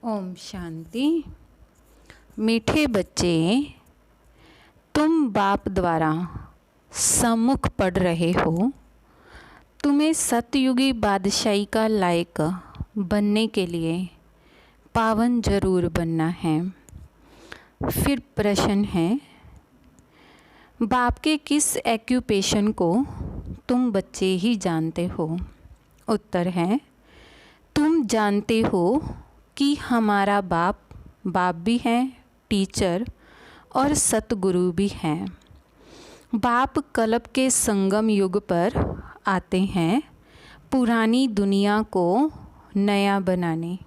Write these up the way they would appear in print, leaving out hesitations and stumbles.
ओम शांति। मीठे बच्चे, तुम बाप द्वारा सम्मुख पढ़ रहे हो। तुम्हें सतयुगी बादशाही का लायक बनने के लिए पावन जरूर बनना है। फिर प्रश्न है, बाप के किस एक्यूपेशन को तुम बच्चे ही जानते हो? उत्तर है, तुम जानते हो कि हमारा बाप भी है, टीचर और सतगुरु भी हैं। बाप कल्प के संगम युग पर आते हैं, पुरानी दुनिया को नया बनाने,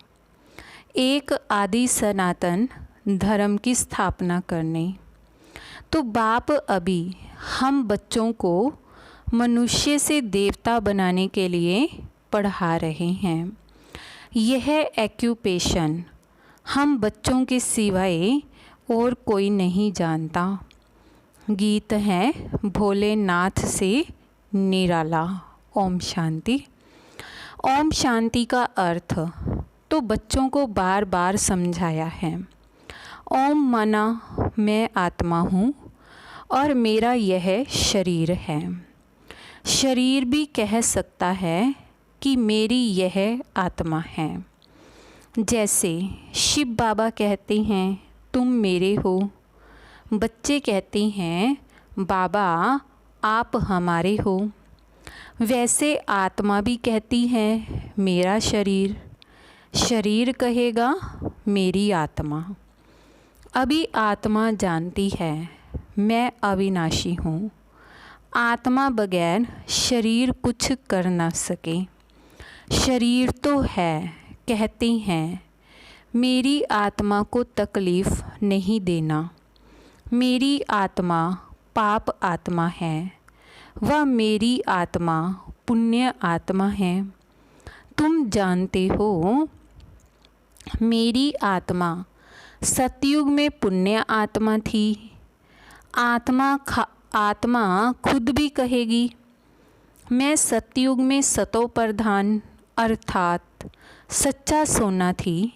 एक आदि सनातन धर्म की स्थापना करने। तो बाप अभी हम बच्चों को मनुष्य से देवता बनाने के लिए पढ़ा रहे हैं। यह एक्यूपेशन हम बच्चों के सिवाय और कोई नहीं जानता। गीत है भोलेनाथ से निराला। ओम शांति। ओम शांति का अर्थ तो बच्चों को बार बार समझाया है। ओम माना मैं आत्मा हूँ और मेरा यह शरीर है। शरीर भी कह सकता है कि मेरी यह आत्मा है। जैसे शिव बाबा कहते हैं तुम मेरे हो, बच्चे कहते हैं बाबा आप हमारे हो। वैसे आत्मा भी कहती है मेरा शरीर, शरीर कहेगा मेरी आत्मा। अभी आत्मा जानती है मैं अविनाशी हूँ। आत्मा बगैर शरीर कुछ कर ना सके। शरीर तो है, कहते हैं मेरी आत्मा को तकलीफ़ नहीं देना। मेरी आत्मा पाप आत्मा है, वह मेरी आत्मा पुण्य आत्मा है। तुम जानते हो मेरी आत्मा सतयुग में पुण्य आत्मा थी। आत्मा खुद भी कहेगी मैं सतयुग में सतो प्रधान अर्थात सच्चा सोना थी।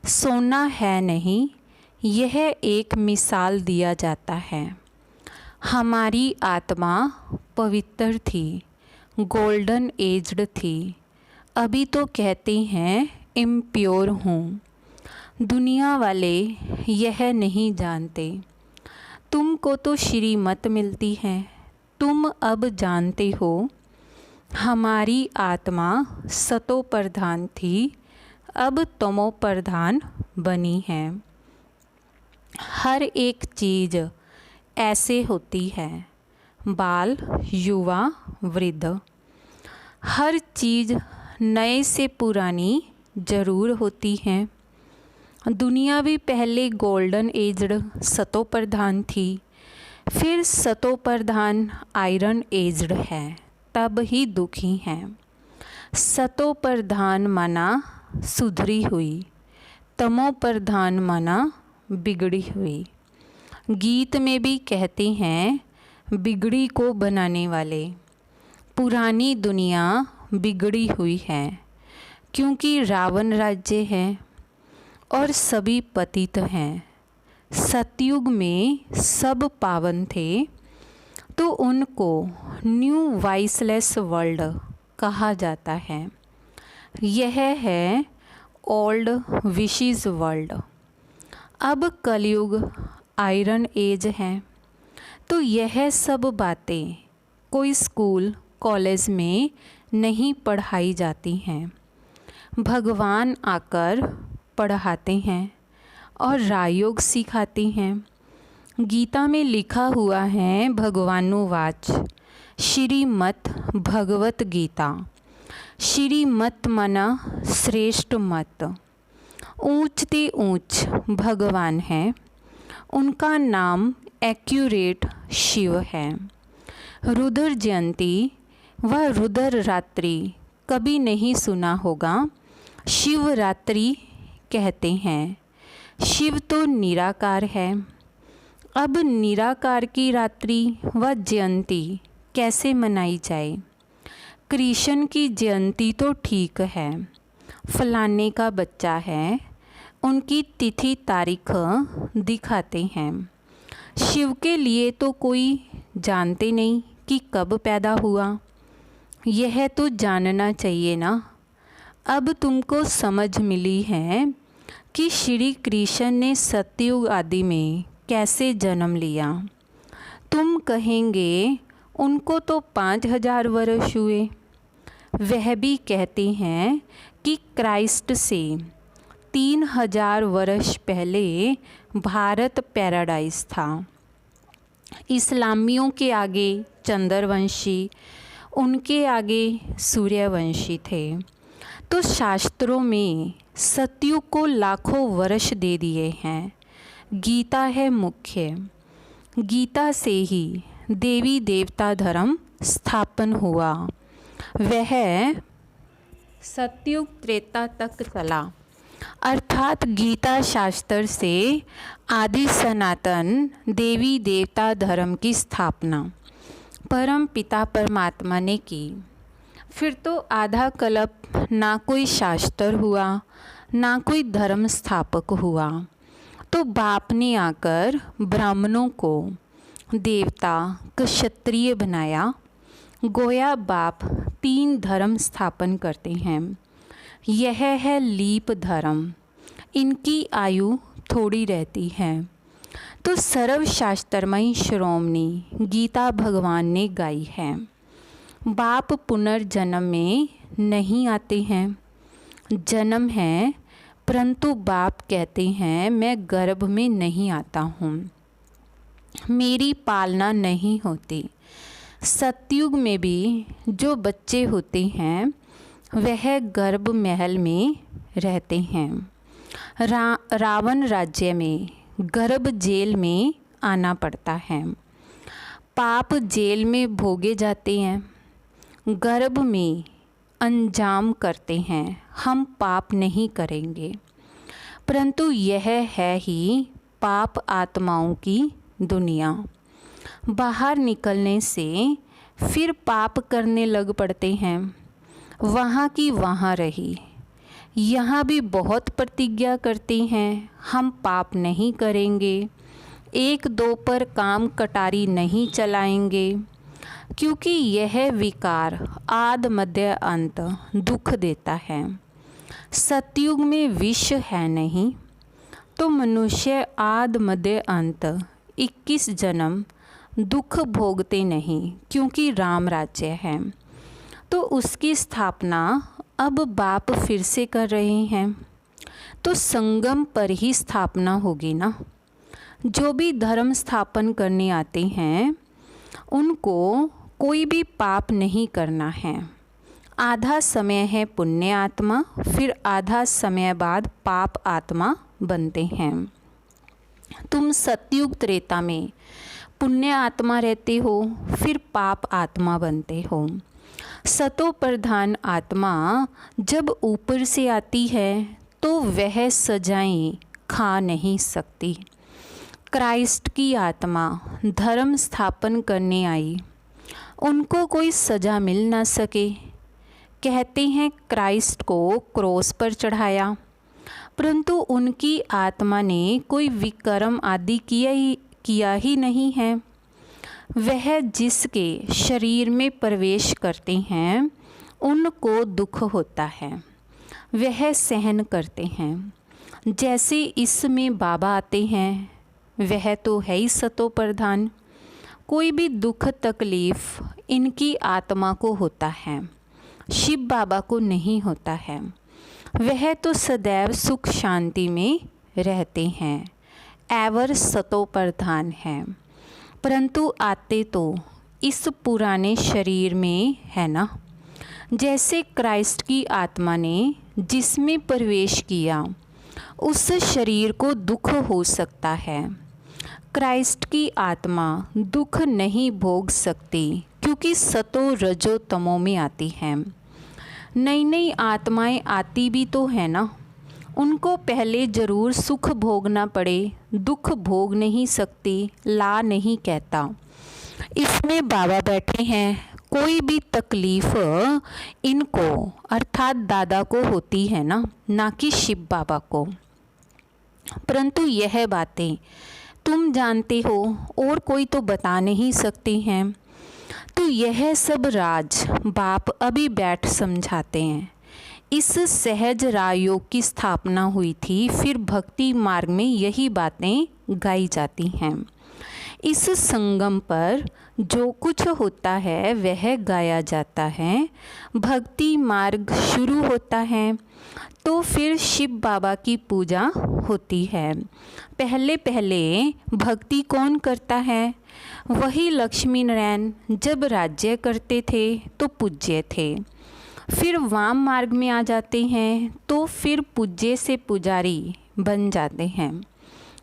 सोना है नहीं, यह एक मिसाल दिया जाता है। हमारी आत्मा पवित्र थी, गोल्डन एज्ड थी। अभी तो कहते हैं इम्प्योर हूँ। दुनिया वाले यह नहीं जानते। तुमको तो श्रीमत मिलती है, तुम अब जानते हो हमारी आत्मा सतो प्रधान थी, अब तमो प्रधान बनी है। हर एक चीज़ ऐसे होती है, बाल, युवा, वृद्ध। हर चीज़ नए से पुरानी ज़रूर होती है। दुनिया भी पहले गोल्डन एज्ड सतो प्रधान थी, फिर सतो प्रधान आयरन एज्ड है, तब ही दुखी हैं। सतो प्रधान माना सुधरी हुई, तमो प्रधान माना बिगड़ी हुई। गीत में भी कहते हैं बिगड़ी को बनाने वाले। पुरानी दुनिया बिगड़ी हुई है क्योंकि रावण राज्य है और सभी पतित हैं। सतयुग में सब पावन थे तो उनको न्यू वाइसलेस वर्ल्ड कहा जाता है। यह है ओल्ड विशेस वर्ल्ड। अब कलयुग आयरन एज है तो यह सब बातें कोई स्कूल कॉलेज में नहीं पढ़ाई जाती हैं। भगवान आकर पढ़ाते हैं और राजयोग सिखाते हैं। गीता में लिखा हुआ है भगवानुवाच श्रीमद् भगवत गीता। श्रीमत मना श्रेष्ठ मत। ऊंच ते ऊंच भगवान है, उनका नाम एक्यूरेट शिव है। रुद्र जयंती व रुद्र रात्रि कभी नहीं सुना होगा, शिवरात्रि कहते हैं। शिव तो निराकार है। अब निराकार की रात्रि व जयंती कैसे मनाई जाए? कृष्ण की जयंती तो ठीक है, फलाने का बच्चा है, उनकी तिथि तारीख दिखाते हैं। शिव के लिए तो कोई जानते नहीं कि कब पैदा हुआ, यह तो जानना चाहिए ना। अब तुमको समझ मिली है कि श्री कृष्ण ने सतयुग आदि में कैसे जन्म लिया। तुम कहेंगे उनको तो 5000 वर्ष हुए। वह भी कहते हैं कि क्राइस्ट से 3000 वर्ष पहले भारत पैराडाइज था। इस्लामियों के आगे चंद्रवंशी, उनके आगे सूर्यवंशी थे। तो शास्त्रों में सतयुग को लाखों वर्ष दे दिए हैं। गीता है मुख्य, गीता से ही देवी देवता धर्म स्थापन हुआ। वह सतयुग त्रेता तक चला, अर्थात गीता शास्त्र से आदि सनातन देवी देवता धर्म की स्थापना परम पिता परमात्मा ने की। फिर तो आधा कल्प ना कोई शास्त्र हुआ, ना कोई धर्म स्थापक हुआ। तो बाप ने आकर ब्राह्मणों को देवता क्षत्रिय बनाया। गोया बाप 3 धर्म स्थापन करते हैं। यह है लीप धर्म, इनकी आयु थोड़ी रहती है। तो सर्वशास्त्रमयी श्रोमणी गीता भगवान ने गाई है। बाप पुनर्जन्म में नहीं आते हैं, जन्म है, परंतु बाप कहते हैं मैं गर्भ में नहीं आता हूँ, मेरी पालना नहीं होती। सतयुग में भी जो बच्चे होते हैं वह गर्भ महल में रहते हैं। रावण राज्य में गर्भ जेल में आना पड़ता है। पाप जेल में भोगे जाते हैं, गर्भ में अंजाम करते हैं। हम पाप नहीं करेंगे, परंतु यह है ही पाप आत्माओं की दुनिया। बाहर निकलने से फिर पाप करने लग पड़ते हैं। वहाँ की वहाँ रही, यहाँ भी बहुत प्रतिज्ञा करते हैं हम पाप नहीं करेंगे, 1-2 पर काम कटारी नहीं चलाएंगे, क्योंकि यह विकार आद मध्य अंत दुख देता है। सतयुग में विष है नहीं, तो मनुष्य आद मध्य अंत 21 जन्म दुख भोगते नहीं, क्योंकि राम राज्य है। तो उसकी स्थापना अब बाप फिर से कर रहे हैं। तो संगम पर ही स्थापना होगी ना। जो भी धर्म स्थापन करने आते हैं उनको कोई भी पाप नहीं करना है। आधा समय है पुण्य आत्मा, फिर आधा समय बाद पाप आत्मा बनते हैं। तुम सतयुग त्रेता में पुण्य आत्मा रहते हो, फिर पाप आत्मा बनते हो। सतो प्रधान आत्मा जब ऊपर से आती है तो वह सजाएं खा नहीं सकती। क्राइस्ट की आत्मा धर्म स्थापन करने आई, उनको कोई सज़ा मिल ना सके। कहते हैं क्राइस्ट को क्रॉस पर चढ़ाया, परंतु उनकी आत्मा ने कोई विक्रम आदि किया ही नहीं है। वह जिसके शरीर में प्रवेश करते हैं उनको दुख होता है, वह सहन करते हैं। जैसे इसमें बाबा आते हैं, वह तो है ही सतो प्रधान। कोई भी दुख तकलीफ़ इनकी आत्मा को होता है, शिव बाबा को नहीं होता है। वह तो सदैव सुख शांति में रहते हैं, एवर सतो प्रधान है। परंतु आते तो इस पुराने शरीर में है ना। जैसे क्राइस्ट की आत्मा ने जिसमें प्रवेश किया उस शरीर को दुख हो सकता है। क्राइस्ट की आत्मा दुख नहीं भोग सकती, क्योंकि सतो रजो तमो में आती हैं। नई नई आत्माएं आती भी तो है ना, उनको पहले ज़रूर सुख भोगना पड़े, दुख भोग नहीं सकती, ला नहीं कहता। इसमें बाबा बैठे हैं, कोई भी तकलीफ़ इनको अर्थात दादा को होती है ना कि शिव बाबा को। परंतु यह बातें तुम जानते हो और कोई तो बता नहीं सकते हैं। तो यह सब राज बाप अभी बैठ समझाते हैं। इस सहज राजयोग की स्थापना हुई थी, फिर भक्ति मार्ग में यही बातें गाई जाती हैं। इस संगम पर जो कुछ होता है वह गाया जाता है। भक्ति मार्ग शुरू होता है तो फिर शिव बाबा की पूजा होती है। पहले पहले भक्ति कौन करता है? वही लक्ष्मी नारायण जब राज्य करते थे तो पूज्य थे। फिर वाम मार्ग में आ जाते हैं तो फिर पूज्य से पुजारी बन जाते हैं।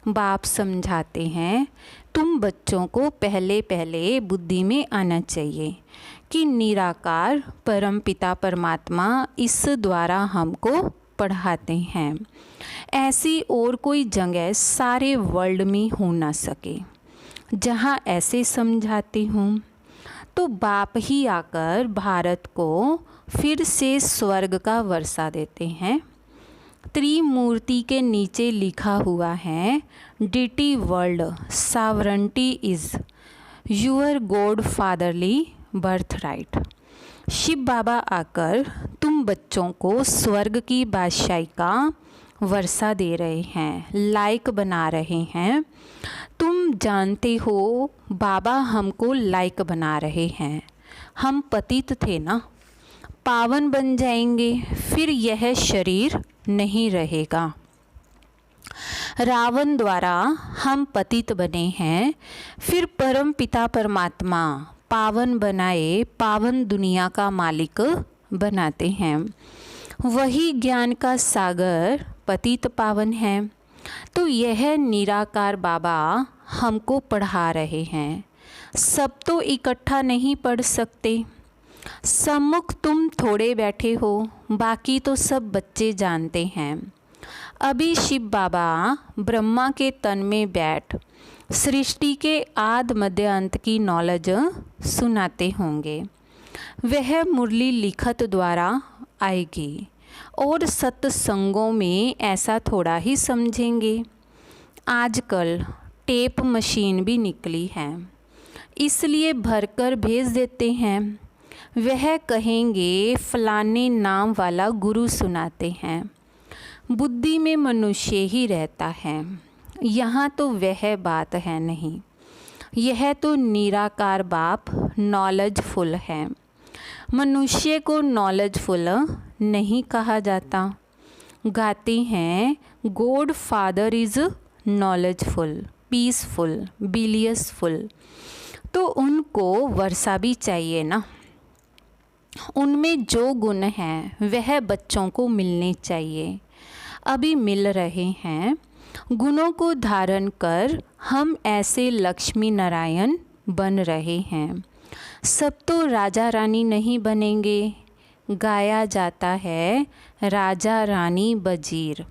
बाप समझाते हैं तुम बच्चों को पहले पहले बुद्धि में आना चाहिए कि निराकार परमपिता परमात्मा इस द्वारा हमको पढ़ाते हैं। ऐसी और कोई जगह सारे वर्ल्ड में हो ना सके जहाँ ऐसे समझाती हूँ। तो बाप ही आकर भारत को फिर से स्वर्ग का वर्षा देते हैं। त्रिमूर्ति के नीचे लिखा हुआ है deity world sovereignty is your God fatherly birthright. Shiv Baba आकर तुम बच्चों को स्वर्ग की बादशाही का वर्षा दे रहे हैं, लायक बना रहे हैं। तुम जानते हो बाबा हमको लायक बना रहे हैं। हम पतित थे ना, पावन बन जाएंगे, फिर यह शरीर नहीं रहेगा। रावण द्वारा हम पतित बने हैं, फिर परम पिता परमात्मा पावन बनाए, पावन दुनिया का मालिक बनाते हैं। वही ज्ञान का सागर पतित पावन है। तो यह निराकार बाबा हमको पढ़ा रहे हैं। सब तो इकट्ठा नहीं पढ़ सकते। सम्मुख तुम थोड़े बैठे हो, बाकी तो सब बच्चे जानते हैं। अभी शिव बाबा ब्रह्मा के तन में बैठ सृष्टि के आद मध्य अंत की नॉलेज सुनाते होंगे। वह मुरली लिखत द्वारा आएगी और सत्संगों में ऐसा थोड़ा ही समझेंगे। आजकल टेप मशीन भी निकली है, इसलिए भरकर भेज देते हैं। वह कहेंगे फलाने नाम वाला गुरु सुनाते हैं। बुद्धि में मनुष्य ही रहता है, यहाँ तो वह बात है नहीं। यह तो निराकार बाप नॉलेजफुल है। मनुष्य को नॉलेजफुल नहीं कहा जाता। गाते हैं God father is knowledgeful, peaceful, blissful. तो उनको वर्षा भी चाहिए ना। उनमें जो गुण हैं वह बच्चों को मिलने चाहिए। अभी मिल रहे हैं। गुणों को धारण कर हम ऐसे लक्ष्मी नारायण बन रहे हैं। सब तो राजा रानी नहीं बनेंगे। गाया जाता है राजा रानी वजीर,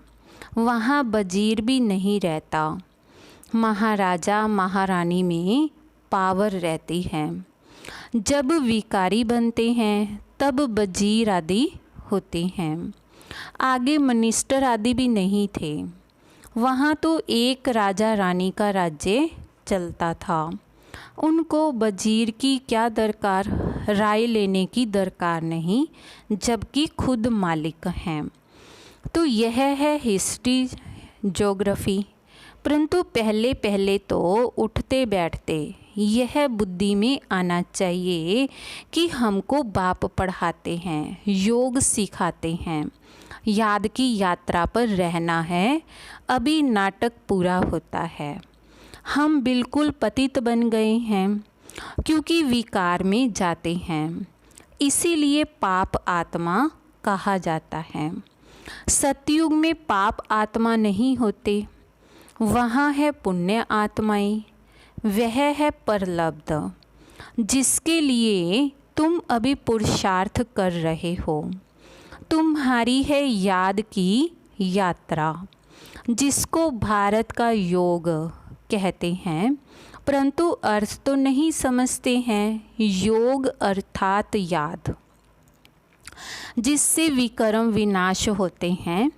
वहाँ वजीर भी नहीं रहता। महाराजा महारानी में पावर रहती है। जब विकारी बनते हैं तब वजीर आदि होते हैं। आगे मिनिस्टर आदि भी नहीं थे। वहाँ तो एक राजा रानी का राज्य चलता था। उनको वजीर की क्या दरकार, राय लेने की दरकार नहीं, जबकि खुद मालिक हैं। तो यह है हिस्ट्री ज्योग्राफी। परंतु पहले पहले तो उठते बैठते यह बुद्धि में आना चाहिए कि हमको बाप पढ़ाते हैं, योग सिखाते हैं, याद की यात्रा पर रहना है। अभी नाटक पूरा होता है। हम बिल्कुल पतित बन गए हैं क्योंकि विकार में जाते हैं, इसीलिए पाप आत्मा कहा जाता है। सतयुग में पाप आत्मा नहीं होते, वहाँ है पुण्य आत्माएं। वह है परलब्ध, जिसके लिए तुम अभी पुरुषार्थ कर रहे हो। तुम्हारी है याद की यात्रा, जिसको भारत का योग कहते हैं, परंतु अर्थ तो नहीं समझते हैं। योग अर्थात याद, जिससे विकर्म विनाश होते हैं।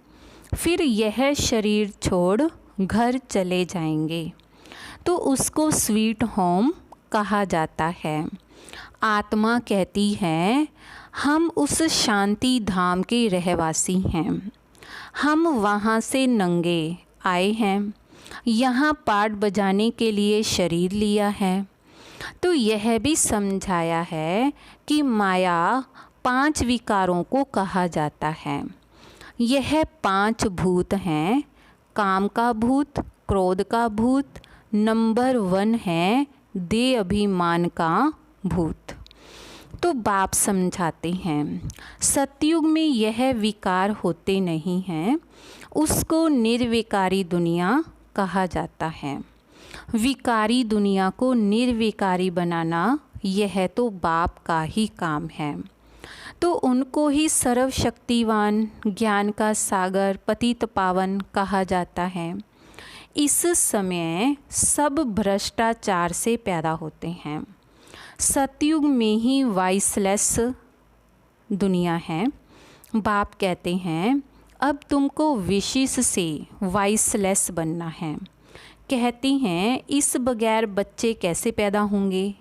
फिर यह शरीर छोड़ घर चले जाएंगे तो उसको स्वीट होम कहा जाता है। आत्मा कहती है हम उस शांति धाम के रहवासी हैं, हम वहाँ से नंगे आए हैं, यहाँ पाठ बजाने के लिए शरीर लिया है। तो यह भी समझाया है कि माया 5 विकारों को कहा जाता है। यह 5 भूत हैं, काम का भूत, क्रोध का भूत, नंबर 1 है देह अभिमान का भूत। तो बाप समझाते हैं सतयुग में यह विकार होते नहीं हैं, उसको निर्विकारी दुनिया कहा जाता है। विकारी दुनिया को निर्विकारी बनाना यह तो बाप का ही काम है। तो उनको ही सर्वशक्तिवान, ज्ञान का सागर, पतित पावन कहा जाता है। इस समय सब भ्रष्टाचार से पैदा होते हैं। सतयुग में ही वाइसलेस दुनिया है। बाप कहते हैं अब तुमको विशेष से वाइसलेस बनना है। कहती हैं इस बगैर बच्चे कैसे पैदा होंगे।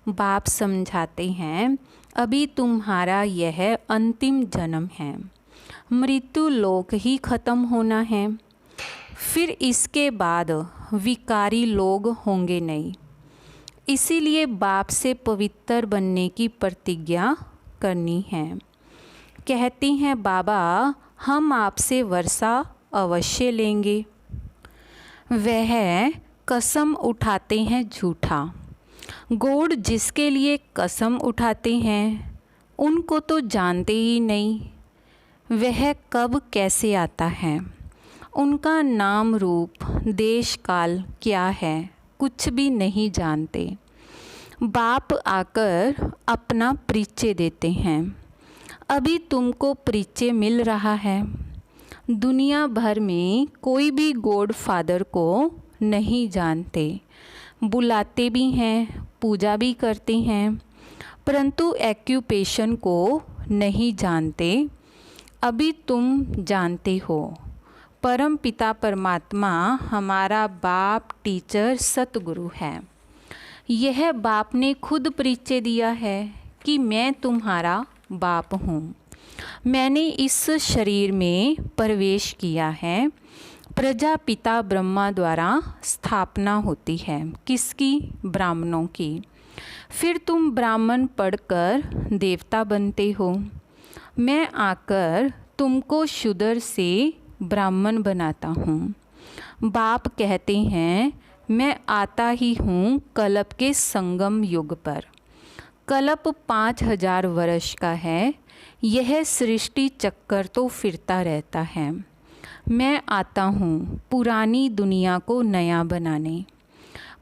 बाप समझाते हैं अभी तुम्हारा यह अंतिम जन्म है, मृत्यु लोक ही ख़त्म होना है, फिर इसके बाद विकारी लोग होंगे नहीं। इसीलिए बाप से पवित्र बनने की प्रतिज्ञा करनी है। कहती हैं बाबा हम आपसे वर्षा अवश्य लेंगे। वह कसम उठाते हैं झूठा। गॉड जिसके लिए कसम उठाते हैं उनको तो जानते ही नहीं वह कब कैसे आता है, उनका नाम रूप देश काल क्या है कुछ भी नहीं जानते। बाप आकर अपना परिचय देते हैं। अभी तुमको परिचय मिल रहा है। दुनिया भर में कोई भी गॉड फादर को नहीं जानते, बुलाते भी हैं, पूजा भी करते हैं, परंतु एक्यूपेशन को नहीं जानते। अभी तुम जानते हो परम पिता परमात्मा हमारा बाप, टीचर, सतगुरु है। यह बाप ने खुद परिचय दिया है कि मैं तुम्हारा बाप हूँ। मैंने इस शरीर में प्रवेश किया है। प्रजापिता ब्रह्मा द्वारा स्थापना होती है। किसकी? ब्राह्मणों की। फिर तुम ब्राह्मण पढ़कर देवता बनते हो। मैं आकर तुमको शूद्र से ब्राह्मण बनाता हूँ। बाप कहते हैं मैं आता ही हूँ कल्प के संगम युग पर। कल्प 5000 वर्ष का है। यह सृष्टि चक्कर तो फिरता रहता है। मैं आता हूँ पुरानी दुनिया को नया बनाने,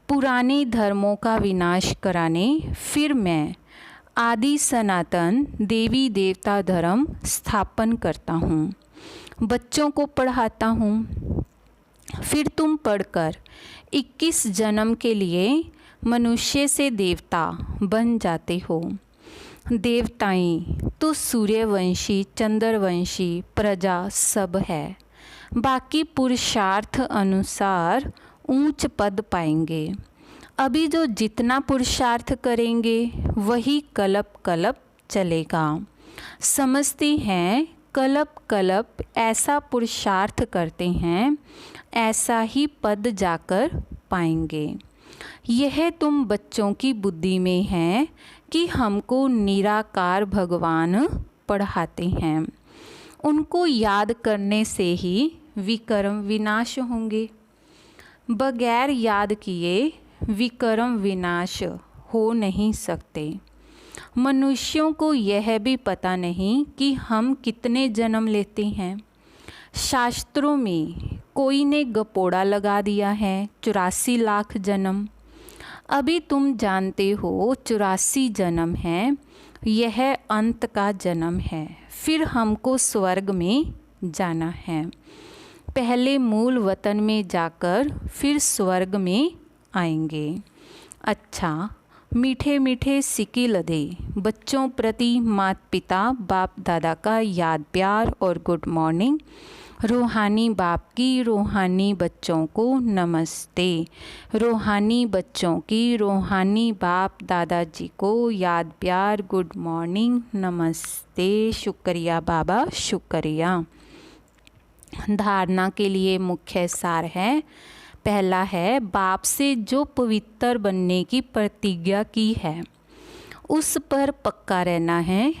पुराने धर्मों का विनाश कराने। फिर मैं आदि सनातन देवी देवता धर्म स्थापन करता हूँ, बच्चों को पढ़ाता हूँ। फिर तुम पढ़कर 21 जन्म के लिए मनुष्य से देवता बन जाते हो। देवताएं तो सूर्यवंशी, चंद्रवंशी, प्रजा सब है। बाकी पुरुषार्थ अनुसार ऊंच पद पाएंगे। अभी जो जितना पुरुषार्थ करेंगे वही कल्प कल्प चलेगा। समझते हैं कल्प कल्प ऐसा पुरुषार्थ करते हैं ऐसा ही पद जाकर पाएंगे। यह तुम बच्चों की बुद्धि में है कि हमको निराकार भगवान पढ़ाते हैं। उनको याद करने से ही विकर्म विनाश होंगे। बगैर याद किए विकर्म विनाश हो नहीं सकते। मनुष्यों को यह भी पता नहीं कि हम कितने जन्म लेते हैं। शास्त्रों में कोई ने गपोड़ा लगा दिया है 84 लाख जन्म। अभी तुम जानते हो 84 जन्म है, यह अंत का जन्म है। फिर हमको स्वर्ग में जाना है। पहले मूल वतन में जाकर फिर स्वर्ग में आएंगे। अच्छा, मीठे मीठे सिक्के लदे बच्चों प्रति माता पिता बाप दादा का याद प्यार और गुड मॉर्निंग। रूहानी बाप की रूहानी बच्चों को नमस्ते। रूहानी बच्चों की रूहानी बाप दादाजी को याद प्यार गुड मॉर्निंग नमस्ते। शुक्रिया बाबा शुक्रिया। धारणा के लिए मुख्य सार है। पहला है, बाप से जो पवित्र बनने की प्रतिज्ञा की है उस पर पक्का रहना है।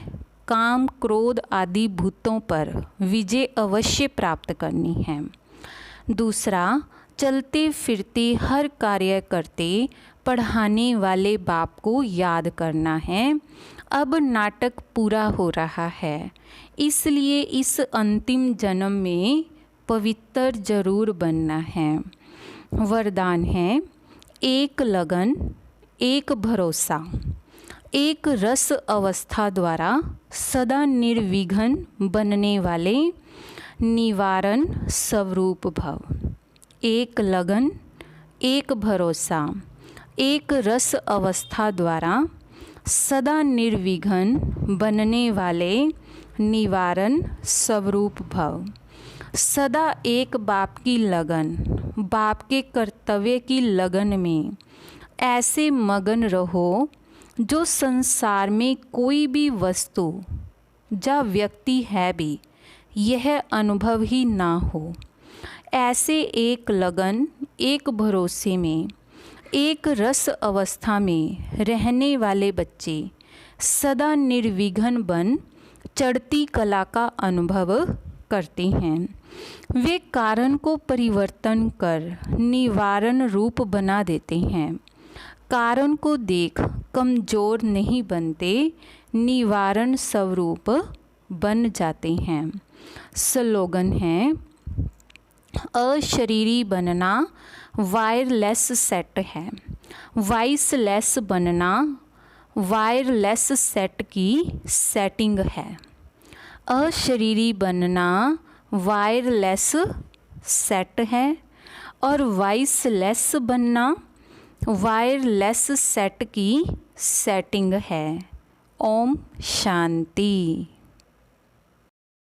काम क्रोध आदि भूतों पर विजय अवश्य प्राप्त करनी है। दूसरा, चलते फिरते हर कार्य करते पढ़ाने वाले बाप को याद करना है। अब नाटक पूरा हो रहा है, इसलिए इस अंतिम जन्म में पवित्र जरूर बनना है। वरदान है, एक लगन, एक भरोसा, एक रस अवस्था द्वारा सदा निर्विघ्न बनने वाले निवारण स्वरूप भव। एक लगन, एक भरोसा, एक रस अवस्था द्वारा सदा निर्विघ्न बनने वाले निवारण स्वरूप भव। सदा एक बाप की लगन, बाप के कर्तव्य की लगन में ऐसे मगन रहो जो संसार में कोई भी वस्तु या व्यक्ति है भी यह अनुभव ही ना हो। ऐसे एक लगन, एक भरोसे में, एक रस अवस्था में रहने वाले बच्चे सदा निर्विघ्न बन चढ़ती कला का अनुभव करते हैं। वे कारण को परिवर्तन कर निवारण रूप बना देते हैं। कारण को देख कमज़ोर नहीं बनते, निवारण स्वरूप बन जाते हैं। स्लोगन है, अशरीरी बनना वायरलेस सेट है। वॉइसलेस बनना वायरलेस सेट की सेटिंग है। अशरीरी बनना वायरलेस सेट है और वॉइसलेस बनना वायरलेस सेट की सेटिंग है। ओम शांति।